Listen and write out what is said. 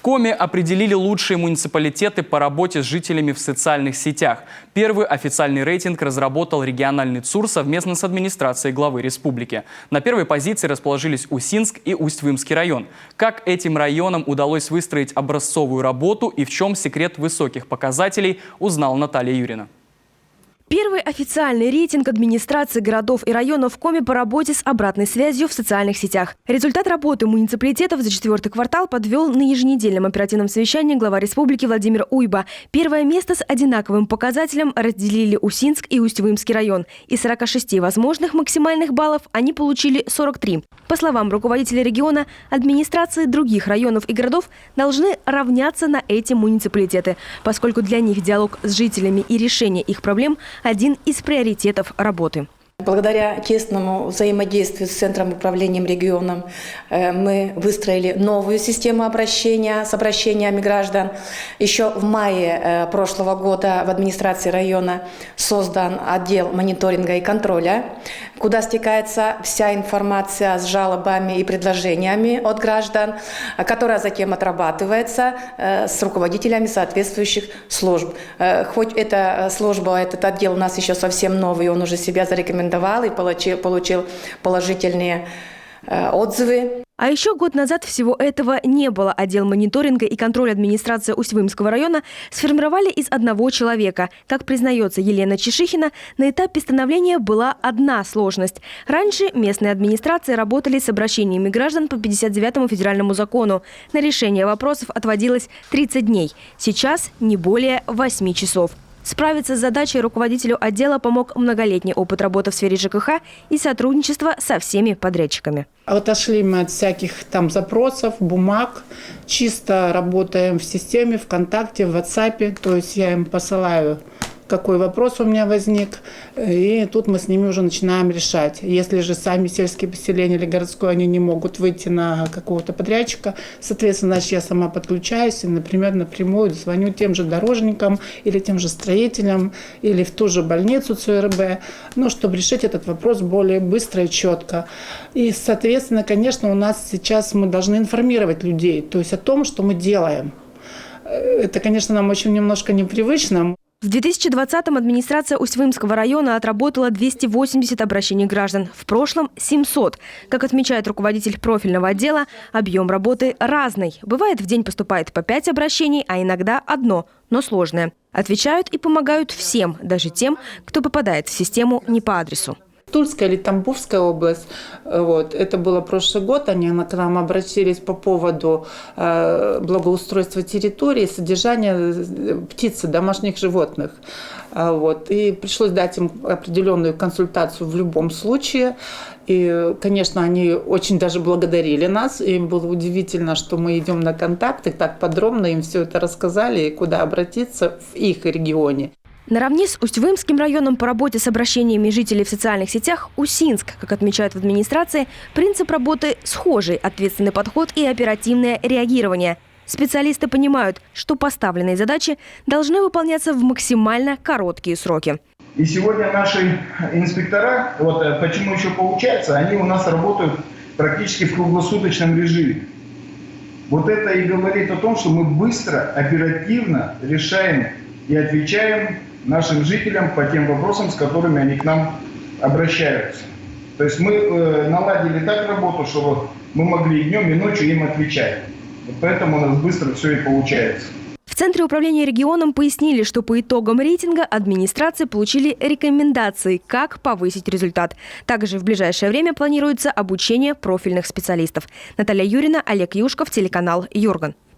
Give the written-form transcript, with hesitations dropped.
Коми определили лучшие муниципалитеты по работе с жителями в социальных сетях. Первый официальный рейтинг разработал региональный ЦУР совместно с администрацией главы республики. На первой позиции расположились Усинск и Усть-Вымский район. Как этим районам удалось выстроить образцовую работу и в чем секрет высоких показателей, узнала Наталья Юрина. Первый официальный рейтинг администрации городов и районов Коми по работе с обратной связью в социальных сетях. Результат работы муниципалитетов за четвертый квартал подвел на еженедельном оперативном совещании глава республики Владимир Уйба. Первое место с одинаковым показателем разделили Усинск и Усть-Вымский район. Из 46 возможных максимальных баллов они получили 43. По словам руководителя региона, администрации других районов и городов должны равняться на эти муниципалитеты, поскольку для них диалог с жителями и решение их проблем – один из приоритетов работы. Благодаря тесному взаимодействию с Центром управления регионом мы выстроили новую систему обращения с обращениями граждан. Еще в мае прошлого года в администрации района создан отдел мониторинга и контроля, куда стекается вся информация с жалобами и предложениями от граждан, которая затем отрабатывается с руководителями соответствующих служб. Хоть эта служба, этот отдел у нас еще совсем новый, он уже себя зарекомендовал и получил положительные отзывы. А еще год назад всего этого не было. Отдел мониторинга и контроля администрации Усть-Вымского района сформировали из одного человека. Как признается Елена Чешихина, на этапе становления была одна сложность. Раньше местные администрации работали с обращениями граждан по 59-му федеральному закону. На решение вопросов отводилось 30 дней. Сейчас не более 8 часов. Справиться с задачей руководителю отдела помог многолетний опыт работы в сфере ЖКХ и сотрудничество со всеми подрядчиками. Отошли мы от всяких там запросов, бумаг. Чисто работаем в системе, ВКонтакте, в WhatsApp. То есть я им посылаю, какой вопрос у меня возник, и тут мы с ними уже начинаем решать. Если же сами сельские поселения или городское, они не могут выйти на какого-то подрядчика, соответственно, значит, я сама подключаюсь и, например, напрямую звоню тем же дорожникам или тем же строителям, или в ту же больницу ЦРБ, чтобы решить этот вопрос более быстро и четко. И, соответственно, конечно, у нас сейчас мы должны информировать людей, то есть о том, что мы делаем. Это, конечно, нам очень немножко непривычно. В 2020-м администрация Усть-Вымского района отработала 280 обращений граждан. В прошлом – 700. Как отмечает руководитель профильного отдела, объем работы разный. Бывает, в день поступает по 5 обращений, а иногда одно, но сложное. Отвечают и помогают всем, даже тем, кто попадает в систему не по адресу. Тульская или Тамбовская область, это было прошлый год, они к нам обратились по поводу благоустройства территории, содержания птиц, домашних животных. И пришлось дать им определенную консультацию в любом случае. И, конечно, они очень даже благодарили нас. И им было удивительно, что мы идем на контакты, так подробно им все это рассказали, и куда обратиться в их регионе. Наравне с Усть-Вымским районом по работе с обращениями жителей в социальных сетях Усинск, как отмечают в администрации, принцип работы схожий, ответственный подход и оперативное реагирование. Специалисты понимают, что поставленные задачи должны выполняться в максимально короткие сроки. И сегодня наши инспектора, почему еще получается, они у нас работают практически в круглосуточном режиме. Это и говорит о том, что мы быстро, оперативно решаем и отвечаем нашим жителям по тем вопросам, с которыми они к нам обращаются. То есть мы наладили так работу, что мы могли и днем, и ночью им отвечать. Поэтому у нас быстро все и получается. В Центре управления регионом пояснили, что по итогам рейтинга администрации получили рекомендации, как повысить результат. Также в ближайшее время планируется обучение профильных специалистов. Наталья Юрина, Олег Юшков, телеканал Юрган.